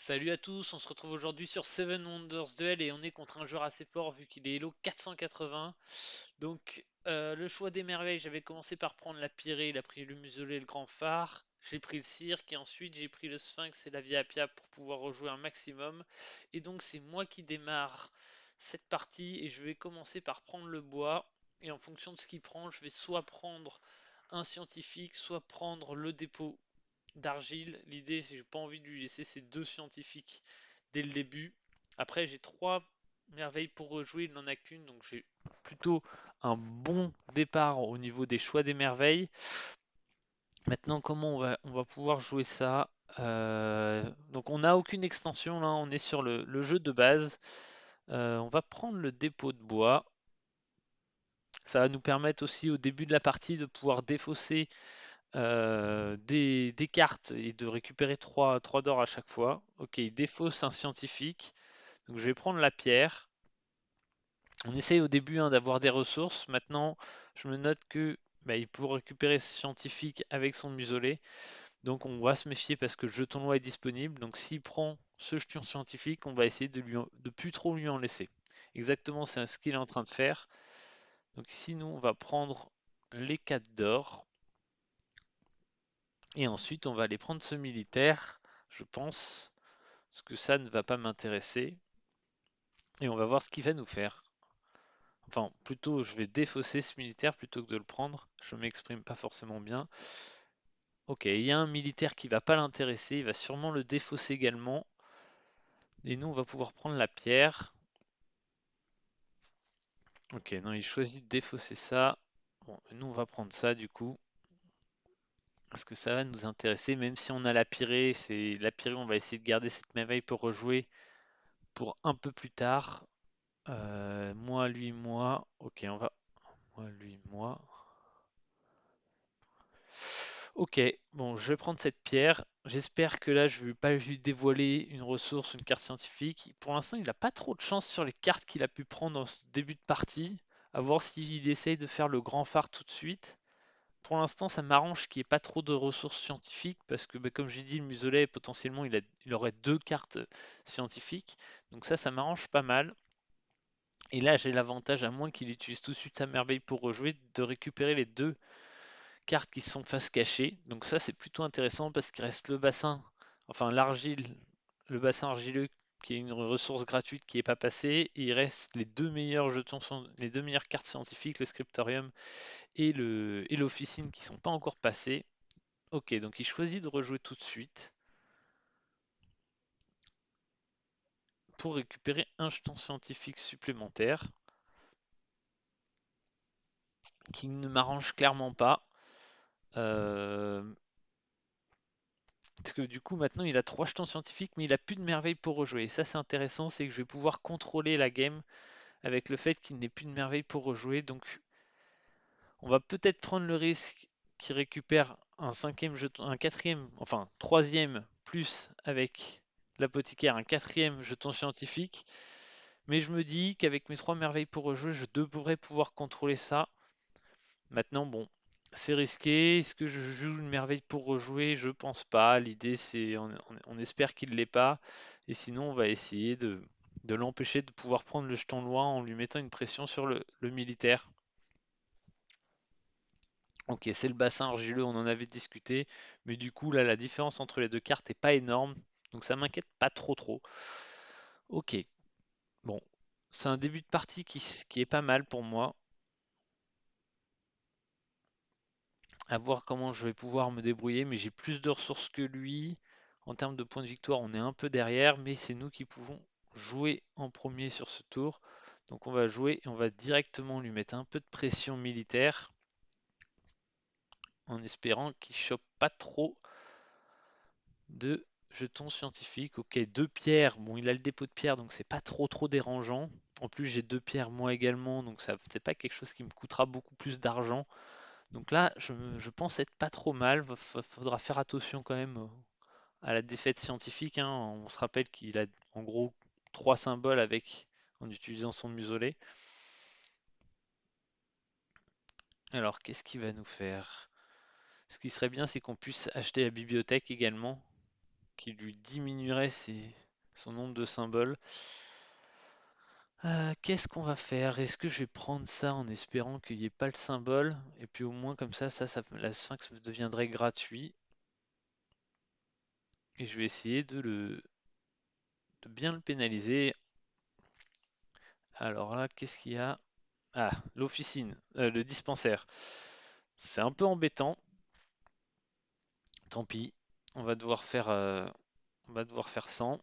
Salut à tous, on se retrouve aujourd'hui sur Seven Wonders Duel et on est contre un joueur assez fort vu qu'il est Elo 480. Donc le choix des merveilles, j'avais commencé par prendre la Pirée, il a pris le muselet et le grand phare. J'ai pris le cirque et ensuite j'ai pris le sphinx et la Via Appia pour pouvoir rejouer un maximum. Et donc c'est moi qui démarre cette partie et je vais commencer par prendre le bois. Et en fonction de ce qu'il prend, je vais soit prendre un scientifique, soit prendre le dépôt d'argile. L'idée, c'est que j'ai pas envie de lui laisser ces deux scientifiques dès le début. Après, j'ai trois merveilles pour rejouer, il n'en a qu'une, donc j'ai plutôt un bon départ au niveau des choix des merveilles. Maintenant, comment on va pouvoir jouer ça? Donc on n'a aucune extension là, on est sur le jeu de base. On va prendre le dépôt de bois. Ça va nous permettre aussi au début de la partie de pouvoir défausser des cartes et de récupérer 3 d'or à chaque fois. Ok, il défausse un scientifique. Donc je vais prendre la pierre. On essaye au début d'avoir des ressources. Maintenant, je me note que il peut récupérer ce scientifique avec son muselet. Donc on va se méfier parce que le jeton loi est disponible. Donc s'il prend ce jeton scientifique, on va essayer de plus trop lui en laisser. Exactement, c'est ce qu'il est en train de faire. Donc ici, nous, on va prendre les 4 d'or. Et ensuite, on va aller prendre ce militaire, je pense, parce que ça ne va pas m'intéresser. Et on va voir ce qu'il va nous faire. Enfin, plutôt, je vais défausser ce militaire plutôt que de le prendre. Je m'exprime pas forcément bien. Ok, il y a un militaire qui va pas l'intéresser. Il va sûrement le défausser également. Et nous, on va pouvoir prendre la pierre. Ok, non, il choisit de défausser ça. Bon, nous, on va prendre ça du coup. Parce que ça va nous intéresser, même si on a la pirée, c'est la pirée, on va essayer de garder cette merveille pour rejouer pour un peu plus tard. Moi, lui, moi. Ok, on va. Moi, lui, moi. Ok, bon, je vais prendre cette pierre. J'espère que là, je ne vais pas lui dévoiler une ressource, une carte scientifique. Pour l'instant, il n'a pas trop de chance sur les cartes qu'il a pu prendre en ce début de partie. À voir s'il essaye de faire le grand phare tout de suite. Pour l'instant, ça m'arrange qu'il n'y ait pas trop de ressources scientifiques parce que, comme j'ai dit, le muselet, potentiellement, il aurait deux cartes scientifiques. Donc ça m'arrange pas mal. Et là, j'ai l'avantage, à moins qu'il utilise tout de suite sa merveille pour rejouer, de récupérer les deux cartes qui sont face cachée. Donc ça, c'est plutôt intéressant parce qu'il reste le bassin, enfin l'argile, le bassin argileux qui est une ressource gratuite qui n'est pas passée. Et il reste les deux meilleurs jetons, les deux meilleures cartes scientifiques, le scriptorium et l'officine qui sont pas encore passées. Ok, donc il choisit de rejouer tout de suite pour récupérer un jeton scientifique supplémentaire qui ne m'arrange clairement pas. Euh, Parce que du coup, maintenant, il a 3 jetons scientifiques, mais il a plus de merveilles pour rejouer. Et ça, c'est intéressant, c'est que je vais pouvoir contrôler la game avec le fait qu'il n'ait plus de merveilles pour rejouer. Donc, on va peut-être prendre le risque qu'il récupère un cinquième jeton, un quatrième, enfin, troisième, plus avec l'apothicaire, un quatrième jeton scientifique. Mais je me dis qu'avec mes 3 merveilles pour rejouer, je devrais pouvoir contrôler ça. Maintenant, bon, c'est risqué. Est-ce que je joue une merveille pour rejouer? Je pense pas. L'idée, c'est on espère qu'il l'est pas. Et sinon, on va essayer de l'empêcher de pouvoir prendre le jeton loin en lui mettant une pression sur le militaire. Ok, c'est le bassin argileux, on en avait discuté. Mais du coup, là, la différence entre les deux cartes est pas énorme. Donc ça m'inquiète pas trop trop. Ok, bon. C'est un début de partie qui est pas mal pour moi. À voir comment je vais pouvoir me débrouiller, mais j'ai plus de ressources que lui. En termes de points de victoire, on est un peu derrière, mais c'est nous qui pouvons jouer en premier sur ce tour. Donc on va jouer et on va directement lui mettre un peu de pression militaire en espérant qu'il chope pas trop de jetons scientifiques. Ok, 2 pierres. Bon, il a le dépôt de pierre, donc c'est pas trop dérangeant. En plus, j'ai 2 pierres moi également, donc ça c'est pas quelque chose qui me coûtera beaucoup plus d'argent. Donc là, je pense être pas trop mal. Faudra faire attention quand même à la défaite scientifique, hein. On se rappelle qu'il a en gros 3 symboles avec en utilisant son muselet. Alors, qu'est-ce qu'il va nous faire? Ce qui serait bien, c'est qu'on puisse acheter la bibliothèque également, qui lui diminuerait son nombre de symboles. Qu'est-ce qu'on va faire? Est-ce que je vais prendre ça en espérant qu'il n'y ait pas le symbole? Et puis au moins comme la sphinx deviendrait gratuit. Et je vais essayer de bien le pénaliser. Alors là, qu'est-ce qu'il y a? Ah, l'officine, le dispensaire. C'est un peu embêtant. Tant pis. On va devoir faire, on va devoir faire 100.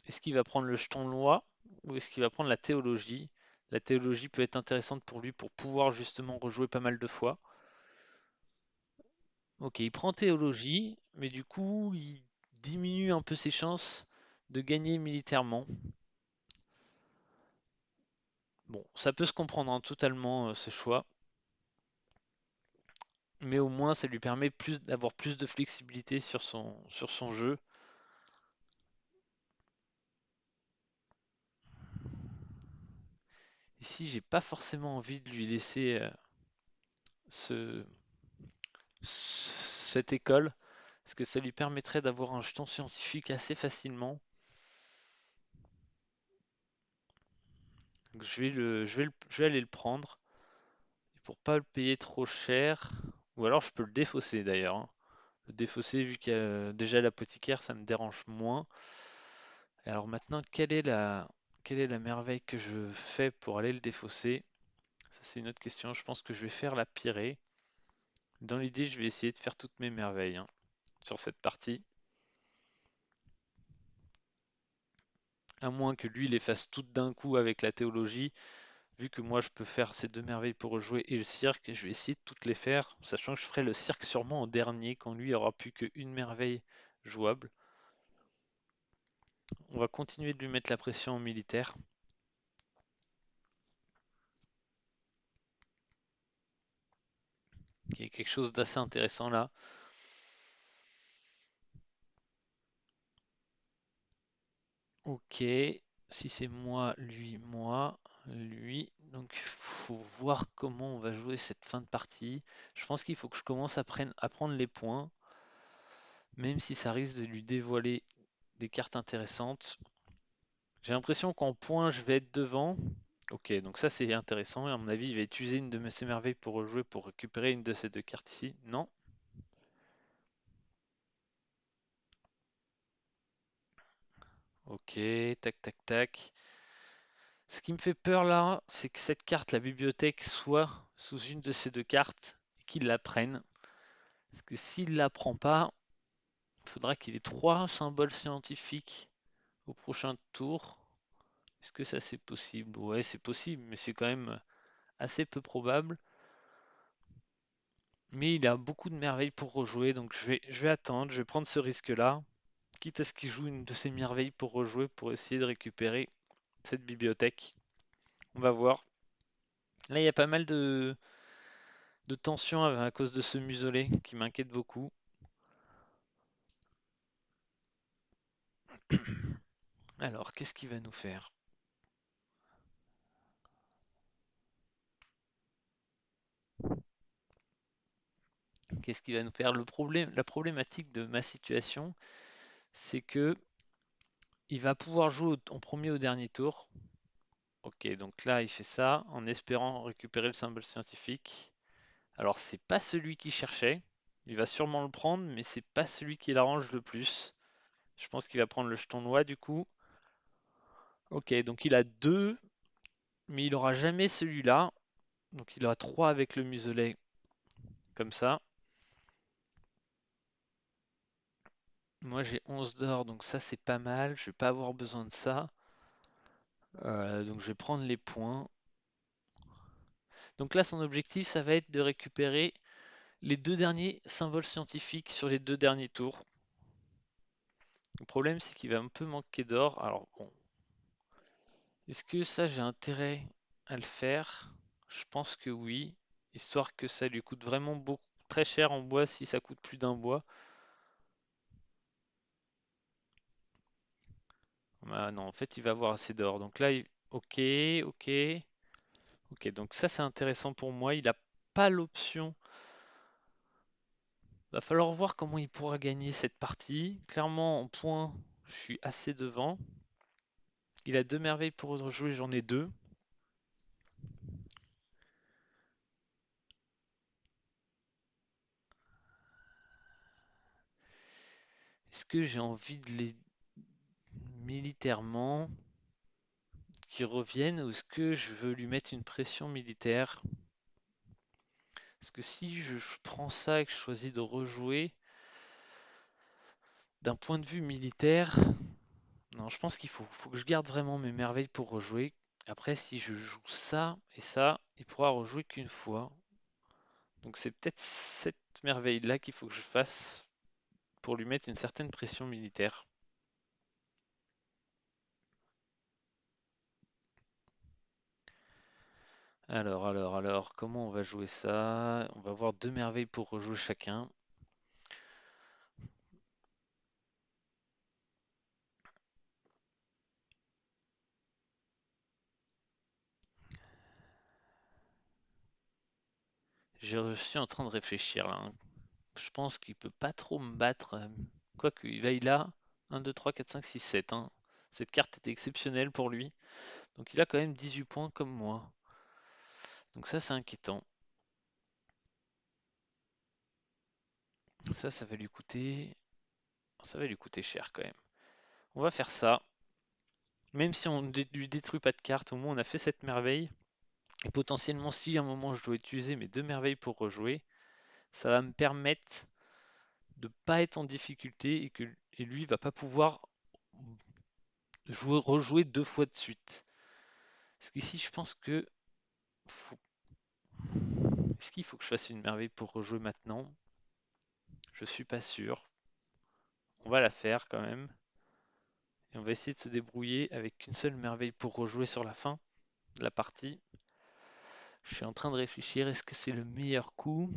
Est-ce qu'il va prendre le jeton loi ou est-ce qu'il va prendre la théologie? La théologie peut être intéressante pour lui pour pouvoir justement rejouer pas mal de fois. Ok, il prend théologie, mais du coup, il diminue un peu ses chances de gagner militairement. Bon, ça peut se comprendre hein, totalement ce choix, mais au moins ça lui permet d'avoir plus de flexibilité sur son jeu. Ici, j'ai pas forcément envie de lui laisser ce, cette école, parce que ça lui permettrait d'avoir un jeton scientifique assez facilement. Donc je vais aller le prendre, et pour pas le payer trop cher, ou alors je peux le défausser d'ailleurs, hein. Le défausser, vu qu'il y a déjà l'apothicaire, ça me dérange moins. Et alors maintenant, quelle est la merveille que je fais pour aller le défausser? Ça, c'est une autre question. Je pense que je vais faire la Pirée. Dans l'idée, je vais essayer de faire toutes mes merveilles hein, sur cette partie. À moins que lui les fasse toutes d'un coup avec la théologie. Vu que moi je peux faire ces deux merveilles pour rejouer et le cirque, je vais essayer de toutes les faire, sachant que je ferai le cirque sûrement en dernier, quand lui aura plus qu'une merveille jouable. On va continuer de lui mettre la pression en militaire. Il y a quelque chose d'assez intéressant là. Ok, si c'est moi, lui. Donc faut voir comment on va jouer cette fin de partie. Je pense qu'il faut que je commence à prendre les points, même si ça risque de lui dévoiler des cartes intéressantes. J'ai l'impression qu'en points, je vais être devant. Ok, donc ça c'est intéressant. Et à mon avis, il va utiliser une de ses merveilles pour rejouer pour récupérer une de ces deux cartes ici. Non. Ok, tac tac tac. Ce qui me fait peur là, c'est que cette carte, la bibliothèque, soit sous une de ces deux cartes et qu'il la prenne. Parce que s'il la prend pas, il faudra qu'il ait trois symboles scientifiques au prochain tour. Est-ce que ça c'est possible? Ouais, c'est possible, mais c'est quand même assez peu probable. Mais il a beaucoup de merveilles pour rejouer, donc je vais attendre, je vais prendre ce risque-là, quitte à ce qu'il joue une de ses merveilles pour rejouer pour essayer de récupérer cette bibliothèque. On va voir. Là, il y a pas mal de tension à cause de ce muselet qui m'inquiète beaucoup. Alors, qu'est-ce qu'il va nous faire? Qu'est-ce qu'il va nous faire? La problématique de ma situation, c'est que il va pouvoir jouer en premier au dernier tour. Ok, donc là, il fait ça en espérant récupérer le symbole scientifique. Alors, c'est pas celui qu'il cherchait. Il va sûrement le prendre, mais c'est pas celui qui l'arrange le plus. Je pense qu'il va prendre le jeton noix du coup. Ok, donc il a deux, mais il aura jamais celui-là. Donc il aura trois avec le muselet, comme ça. Moi j'ai 11 d'or, donc ça c'est pas mal. Je vais pas avoir besoin de ça. Donc je vais prendre les points. Donc là son objectif ça va être de récupérer les deux derniers symboles scientifiques sur les deux derniers tours. Le problème c'est qu'il va un peu manquer d'or. Alors bon, est-ce que ça j'ai intérêt à le faire? Je pense que oui, histoire que ça lui coûte vraiment beaucoup très cher en bois si ça coûte plus d'un bois. Ah non, en fait il va avoir assez d'or. Donc là, ok, ok, ok. Donc ça c'est intéressant pour moi. Il n'a pas l'option Va falloir voir comment il pourra gagner cette partie. Clairement, en points, je suis assez devant. Il a deux merveilles pour rejouer, j'en ai deux. Est-ce que j'ai envie de les militairement qui reviennent ou est-ce que je veux lui mettre une pression militaire? Parce que si je prends ça et que je choisis de rejouer, d'un point de vue militaire, non, je pense qu'il faut que je garde vraiment mes merveilles pour rejouer. Après, si je joue ça et ça, il pourra rejouer qu'une fois. Donc c'est peut-être cette merveille-là qu'il faut que je fasse pour lui mettre une certaine pression militaire. Alors, comment on va jouer ça? On va avoir deux merveilles pour rejouer chacun. Je suis en train de réfléchir là, hein. Je pense qu'il peut pas trop me battre. Quoique, là, il a 1, 2, 3, 4, 5, 6, 7, hein. Cette carte était exceptionnelle pour lui. Donc il a quand même 18 points comme moi. Donc ça, c'est inquiétant. Ça va lui coûter... Ça va lui coûter cher quand même. On va faire ça. Même si on ne lui détruit pas de carte, au moins on a fait cette merveille. Et potentiellement, si à un moment je dois utiliser mes deux merveilles pour rejouer, ça va me permettre de pas être en difficulté et lui va pas pouvoir rejouer deux fois de suite. Parce qu'ici, je pense que est-ce qu'il faut que je fasse une merveille pour rejouer maintenant? Je suis pas sûr. On va la faire quand même. Et on va essayer de se débrouiller avec une seule merveille pour rejouer sur la fin de la partie. Je suis en train de réfléchir, est-ce que c'est le meilleur coup?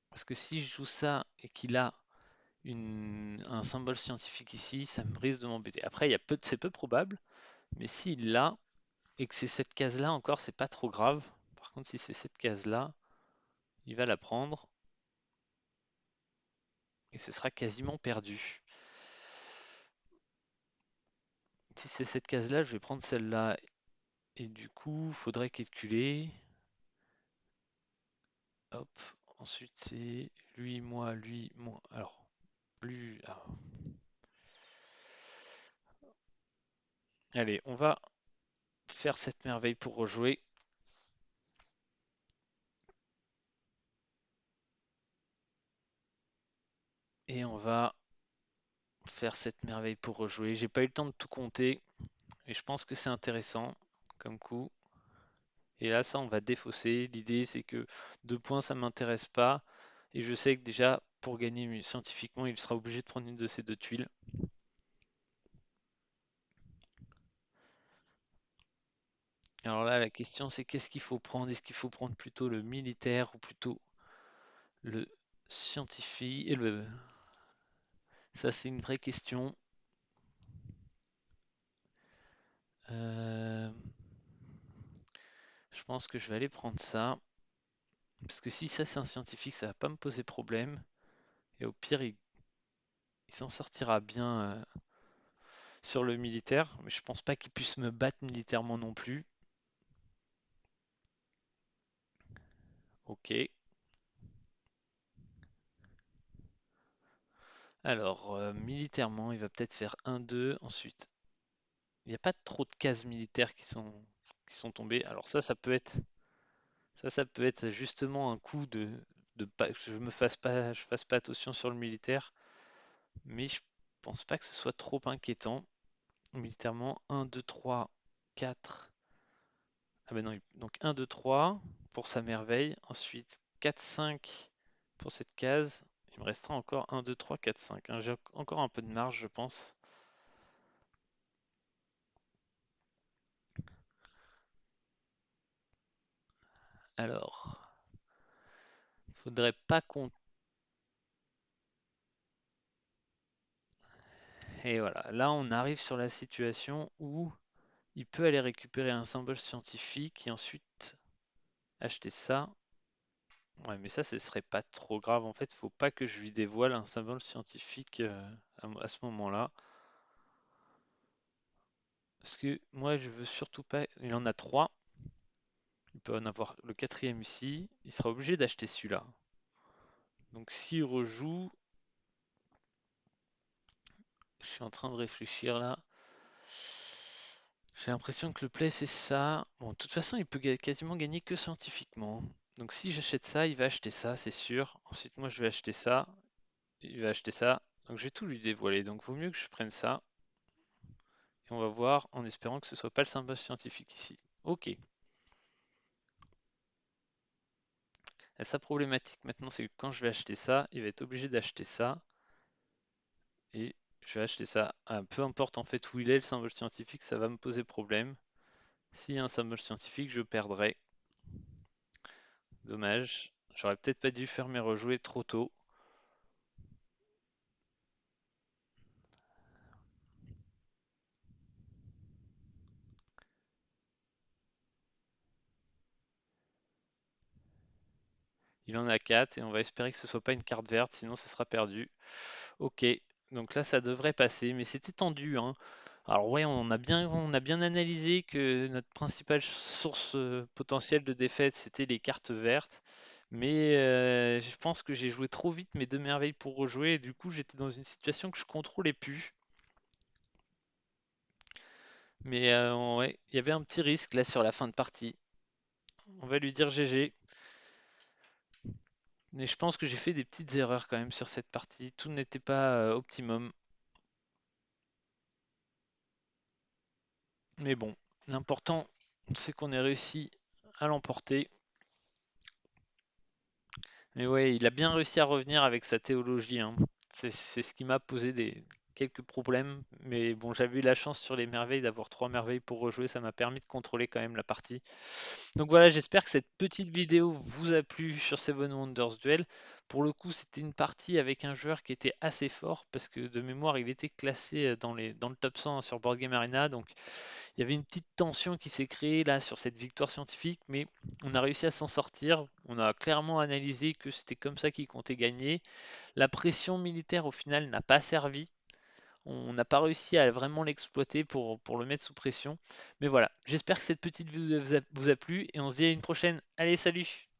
Parce que si je joue ça et qu'il a un symbole scientifique ici, ça me risque de m'embêter. Après, c'est peu probable, mais s'il l'a et que c'est cette case-là encore, c'est pas trop grave. Par contre, si c'est cette case-là, il va la prendre et ce sera quasiment perdu. Si c'est cette case-là, je vais prendre celle-là et du coup, il faudrait calculer. Hop, ensuite c'est lui, moi, lui, moi. Alors, lui. Allez, on va faire cette merveille pour rejouer. Et on va faire cette merveille pour rejouer. J'ai pas eu le temps de tout compter, et je pense que c'est intéressant comme coup. Et là, ça, on va défausser. L'idée, c'est que 2 points, ça m'intéresse pas. Et je sais que déjà, pour gagner scientifiquement, il sera obligé de prendre une de ces deux tuiles. Alors là, la question, c'est qu'est-ce qu'il faut prendre? Est-ce qu'il faut prendre plutôt le militaire ou plutôt le scientifique? Ça, c'est une vraie question. Euh, Je pense que je vais aller prendre ça. Parce que si ça, c'est un scientifique, ça va pas me poser problème. Et au pire, il s'en sortira bien sur le militaire. Mais je pense pas qu'il puisse me battre militairement non plus. Ok. Alors, militairement, il va peut-être faire 1-2. Ensuite, il n'y a pas trop de cases militaires qui sont tombées. Alors ça peut être justement un coup de pas, que je fasse pas attention sur le militaire. Mais je pense pas que ce soit trop inquiétant. Militairement, 1, 2, 3, 4. Ah ben non, donc 1, 2, 3 pour sa merveille. Ensuite, 4, 5 pour cette case. Il me restera encore 1, 2, 3, 4, 5, hein. J'ai encore un peu de marge, je pense. Alors, faudrait pas compter. Et voilà, là on arrive sur la situation où il peut aller récupérer un symbole scientifique et ensuite acheter ça. Ouais, mais ça, ce serait pas trop grave. En fait, faut pas que je lui dévoile un symbole scientifique à ce moment-là. Parce que moi, je veux surtout pas. Il en a trois. Il peut en avoir le quatrième ici. Il sera obligé d'acheter celui-là. Donc s'il rejoue, je suis en train de réfléchir là. J'ai l'impression que le play c'est ça. Bon, de toute façon, il peut quasiment gagner que scientifiquement. Donc si j'achète ça, il va acheter ça, c'est sûr. Ensuite, moi, je vais acheter ça. Il va acheter ça. Donc je vais tout lui dévoiler. Donc vaut mieux que je prenne ça. Et on va voir en espérant que ce soit pas le symbole scientifique ici. Ok. Et sa problématique maintenant, c'est que quand je vais acheter ça, il va être obligé d'acheter ça. Et je vais acheter ça. Ah, peu importe en fait où il est, le symbole scientifique, ça va me poser problème. S'il y a un symbole scientifique, je perdrai. Dommage. J'aurais peut-être pas dû faire mes rejouer trop tôt. Il en a 4 et on va espérer que ce soit pas une carte verte, sinon ce sera perdu. Ok, donc là ça devrait passer, mais c'était tendu, hein. Alors ouais, on a bien analysé que notre principale source potentielle de défaite c'était les cartes vertes, mais je pense que j'ai joué trop vite mes deux merveilles pour rejouer et du coup j'étais dans une situation que je contrôlais plus. Mais ouais, il y avait un petit risque là sur la fin de partie. On va lui dire GG. Mais je pense que j'ai fait des petites erreurs quand même sur cette partie. Tout n'était pas optimum. Mais bon, l'important, c'est qu'on ait réussi à l'emporter. Mais ouais, il a bien réussi à revenir avec sa théologie, hein. C'est ce qui m'a posé quelques problèmes. Mais bon, j'avais eu la chance sur les merveilles d'avoir trois merveilles pour rejouer. Ça m'a permis de contrôler quand même la partie. Donc voilà, j'espère que cette petite vidéo vous a plu sur Seven Wonders Duel. Pour le coup, c'était une partie avec un joueur qui était assez fort parce que de mémoire, il était classé dans le top 100 sur Board Game Arena. Donc il y avait une petite tension qui s'est créée là sur cette victoire scientifique, mais on a réussi à s'en sortir. On a clairement analysé que c'était comme ça qu'il comptait gagner. La pression militaire au final n'a pas servi. On n'a pas réussi à vraiment l'exploiter pour le mettre sous pression. Mais voilà, j'espère que cette petite vidéo vous a plu et on se dit à une prochaine. Allez, salut!